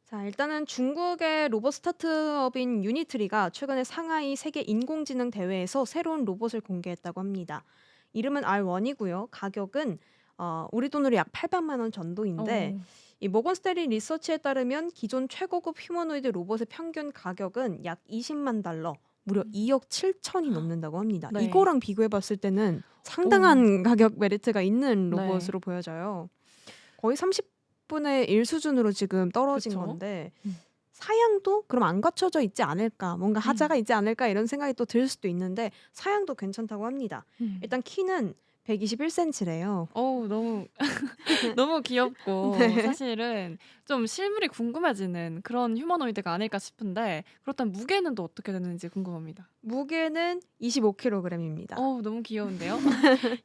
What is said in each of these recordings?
자, 일단은 중국의 로봇 스타트업인 유니트리가 최근에 상하이 세계 인공지능 대회에서 새로운 로봇을 공개했다고 합니다. 이름은 R1이고요. 가격은 우리 돈으로 약 800만 원 정도인데 어. 이 모건 스탠리 리서치에 따르면 기존 최고급 휴머노이드 로봇의 평균 가격은 약 20만 달러, 무려 음. 2억 7천이 넘는다고 합니다. 네. 이거랑 비교해 봤을 때는 어. 상당한 가격 메리트가 있는 네. 로봇으로 보여져요. 거의 30분의 1 수준으로 지금 떨어진 그쵸. 건데 음. 사양도 그럼 안 갖춰져 있지 않을까? 뭔가 하자가 음. 있지 않을까? 이런 생각이 또 들 수도 있는데 사양도 괜찮다고 합니다. 음. 일단 키는 121 센티래요. 어우 너무 너무 귀엽고 네. 사실은 좀 실물이 궁금해지는 그런 휴머노이드가 아닐까 싶은데 그렇다면 무게는 또 어떻게 되는지 궁금합니다. 무게는 25 킬로그램입니다. 어우 너무 귀여운데요?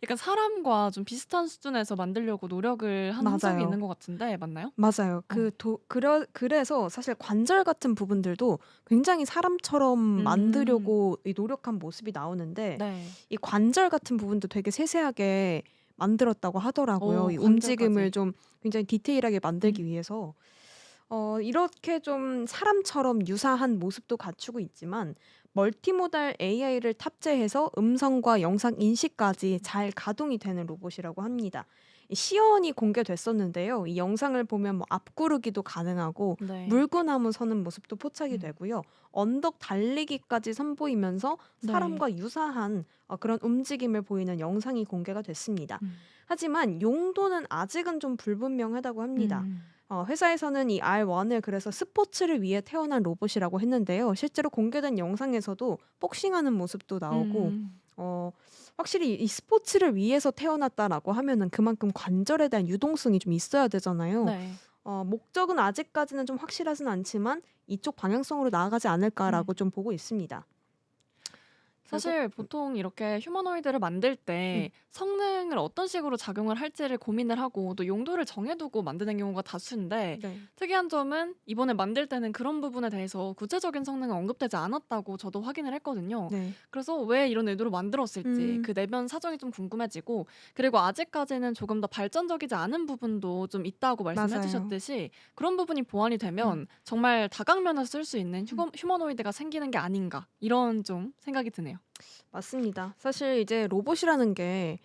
약간 사람과 좀 비슷한 수준에서 만들려고 노력을 한 흔적이 있는 맞아요. 것 같은데 맞나요? 맞아요. 어. 그래서 사실 관절 같은 부분들도 굉장히 사람처럼 음. 만들려고 이 노력한 모습이 나오는데 네. 이 관절 같은 부분도 되게 세세하게 만들었다고 하더라고요. 오 이 움직임을 관절까지. 좀 굉장히 디테일하게 만들기 음. 위해서. 이렇게 좀 사람처럼 유사한 모습도 갖추고 있지만 멀티모달 AI를 탑재해서 음성과 영상 인식까지 잘 가동이 되는 로봇이라고 합니다. 이 시연이 공개됐었는데요. 이 영상을 보면 뭐 앞구르기도 가능하고 네. 물구나무 서는 모습도 포착이 음. 되고요. 언덕 달리기까지 선보이면서 네. 사람과 유사한 그런 움직임을 보이는 영상이 공개가 됐습니다. 음. 하지만 용도는 아직은 좀 불분명하다고 합니다. 음. 회사에서는 이 R1을 그래서 스포츠를 위해 태어난 로봇이라고 했는데요. 실제로 공개된 영상에서도 복싱하는 모습도 나오고 음. 어, 확실히 이 스포츠를 위해서 태어났다라고 하면은 그만큼 관절에 대한 유동성이 좀 있어야 되잖아요. 네. 목적은 아직까지는 좀 확실하진 않지만 이쪽 방향성으로 나아가지 않을까라고 음. 좀 보고 있습니다. 결국 사실 보통 이렇게 휴머노이드를 만들 음, 때 성능을 어떤 식으로 작용을 할지를 고민을 하고 또 용도를 정해 두고 만드는 경우가 다수인데 네. 특이한 점은 이번에 만들 때는 그런 부분에 대해서 구체적인 성능은 언급되지 않았다고 저도 확인을 했거든요. 네. 그래서 왜 이런 의도로 만들었을지 음, 그 내면 사정이 좀 궁금해지고 그리고 아직까지는 조금 더 발전적이지 않은 부분도 좀 있다고 말씀해 맞아요. 주셨듯이 그런 부분이 보완이 음, 되면 정말 다각면에서 쓸 수 있는 음. 휴머노이드가 생기는 게 아닌가 이런 좀 생각이 드네요. 맞습니다. 사실 이제 로봇이라는 게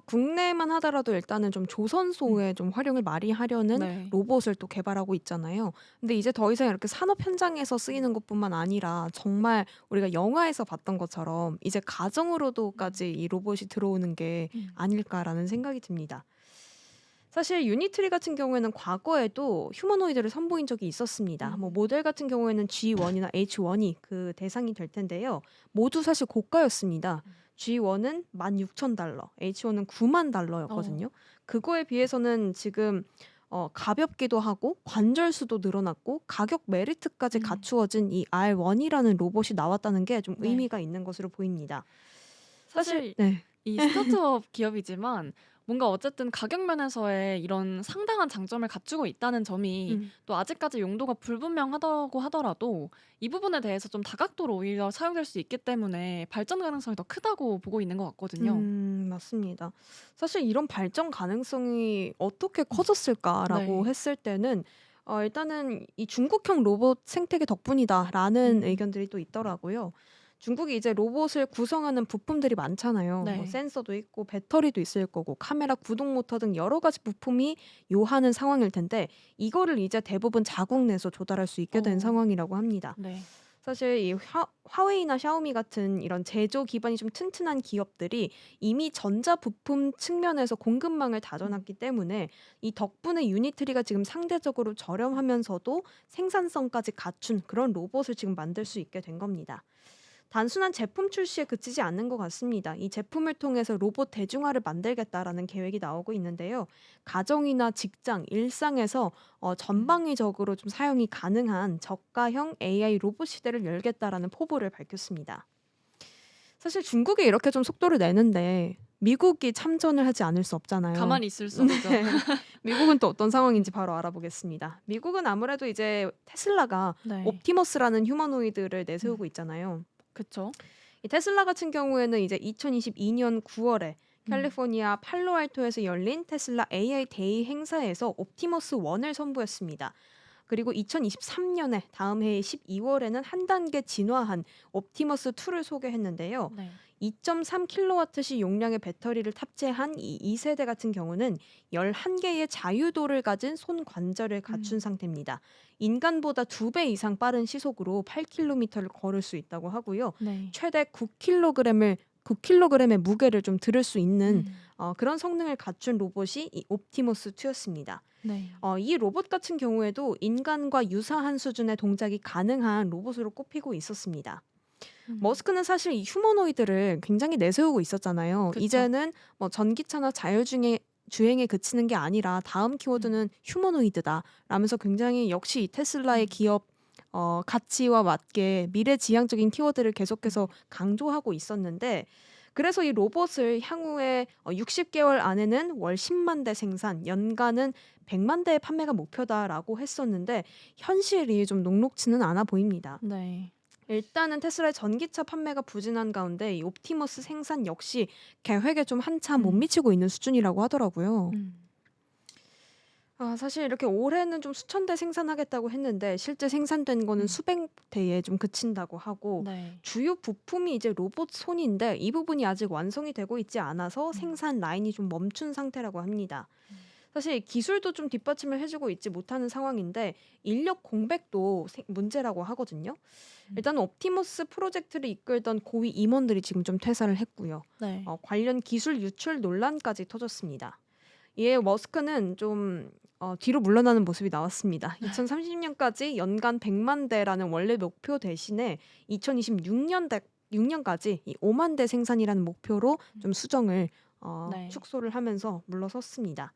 국내만 하더라도 일단은 좀 음. 조선소에 좀 활용을 많이 하려는 네. 로봇을 또 개발하고 있잖아요. 근데 이제 더 이상 이렇게 산업 현장에서 쓰이는 것뿐만 아니라 정말 우리가 영화에서 봤던 것처럼 이제 음. 가정으로도까지 이 로봇이 들어오는 게 음. 아닐까라는 생각이 듭니다. 사실 유니트리 같은 경우에는 과거에도 휴머노이드를 선보인 적이 있었습니다. 뭐 음. 모델 같은 경우에는 G1이나 H1이 그 대상이 될 텐데요. 모두 사실 고가였습니다. 음. G1은 16,000달러, H1은 9만 어. 달러였거든요. 그거에 비해서는 지금 가볍기도 하고 관절 수도 늘어났고 가격 메리트까지 음. 갖추어진 이 R1이라는 로봇이 나왔다는 게 좀 네. 의미가 있는 것으로 보입니다. 사실 사실 네. 이 스타트업 기업이지만 뭔가 어쨌든 가격 면에서의 이런 상당한 장점을 갖추고 있다는 점이 음. 또 아직까지 용도가 불분명하다고 하더라도 이 부분에 대해서 좀 다각도로 오히려 사용될 수 있기 때문에 발전 가능성이 더 크다고 보고 있는 것 같거든요. 맞습니다. 사실 이런 발전 가능성이 어떻게 음. 커졌을까라고 네. 했을 때는 일단은 이 중국형 로봇 생태계 덕분이다라는 음. 의견들이 또 있더라고요. 중국이 이제 로봇을 구성하는 부품들이 많잖아요. 뭐 네. 센서도 있고 배터리도 있을 거고 카메라, 구동 모터 등 여러 가지 부품이 요하는 상황일 텐데 이거를 이제 대부분 자국 내서 조달할 수 있게 된 어. 상황이라고 합니다. 네. 사실 이 화웨이나 샤오미 같은 이런 제조 기반이 좀 튼튼한 기업들이 이미 전자 부품 측면에서 공급망을 음. 다져놨기 때문에 이 덕분에 유니트리가 지금 상대적으로 저렴하면서도 생산성까지 갖춘 그런 로봇을 지금 만들 수 있게 된 겁니다. 단순한 제품 출시에 그치지 않는 것 같습니다. 이 제품을 통해서 로봇 대중화를 만들겠다라는 계획이 나오고 있는데요. 가정이나 직장, 일상에서 음. 전방위적으로 좀 사용이 가능한 저가형 AI 로봇 시대를 열겠다라는 포부를 밝혔습니다. 사실 중국이 이렇게 좀 속도를 내는데 미국이 참전을 하지 않을 수 없잖아요. 가만히 있을 수 없죠. 네. 미국은 또 어떤 상황인지 음. 바로 알아보겠습니다. 미국은 아무래도 이제 테슬라가 네. 옵티머스라는 휴머노이드를 음. 내세우고 있잖아요. 그쵸. 이 테슬라 같은 경우에는 이제 2022년 9월에 음. 캘리포니아 팔로알토에서 열린 테슬라 AI 데이 행사에서 옵티머스 1을 선보였습니다. 그리고 2023년에 다음 해의 12월에는 한 단계 진화한 옵티머스 2를 소개했는데요. 네. 2.3kWh 용량의 배터리를 탑재한 이 2세대 같은 경우는 11개의 자유도를 가진 손 관절을 갖춘 음. 상태입니다. 인간보다 2배 이상 빠른 시속으로 8km를 걸을 수 있다고 하고요. 네. 최대 9kg의 무게를 좀 들을 수 있는 음. 그런 성능을 갖춘 로봇이 이 옵티머스 2였습니다. 네. 이 로봇 같은 경우에도 인간과 유사한 수준의 동작이 가능한 로봇으로 꼽히고 있었습니다. 음. 머스크는 사실 이 휴머노이드를 굉장히 내세우고 있었잖아요. 그쵸. 이제는 뭐 전기차나 자율주행에 그치는 게 아니라 다음 음. 키워드는 휴머노이드다 라면서 굉장히 역시 이 테슬라의 음. 기업 가치와 맞게 미래지향적인 키워드를 음. 계속해서 강조하고 있었는데, 그래서 이 로봇을 향후에 60개월 안에는 월 10만 대 생산, 연간은 100만 대의 판매가 목표다라고 했었는데 현실이 좀 녹록지는 않아 보입니다. 네. 일단은 테슬라의 전기차 판매가 부진한 가운데 이 옵티머스 생산 역시 계획에 좀 한참 못 음. 미치고 있는 수준이라고 하더라고요. 음. 사실 이렇게 올해는 좀 수천 대 생산하겠다고 했는데 실제 생산된 거는 음. 수백 대에 좀 그친다고 하고, 네. 주요 부품이 이제 로봇 손인데 이 부분이 아직 완성이 되고 있지 않아서 생산 라인이 좀 멈춘 상태라고 합니다. 음. 사실 기술도 좀 뒷받침을 해주고 있지 못하는 상황인데 인력 공백도 문제라고 하거든요. 일단 옵티머스 프로젝트를 이끌던 고위 임원들이 지금 좀 퇴사를 했고요. 네. 관련 기술 유출 논란까지 터졌습니다. 이에 머스크는 좀 뒤로 물러나는 모습이 나왔습니다. 2030년까지 연간 100만 대라는 원래 목표 대신에 2026년까지 이 5만 대 생산이라는 목표로 좀 수정을 네. 축소를 하면서 물러섰습니다.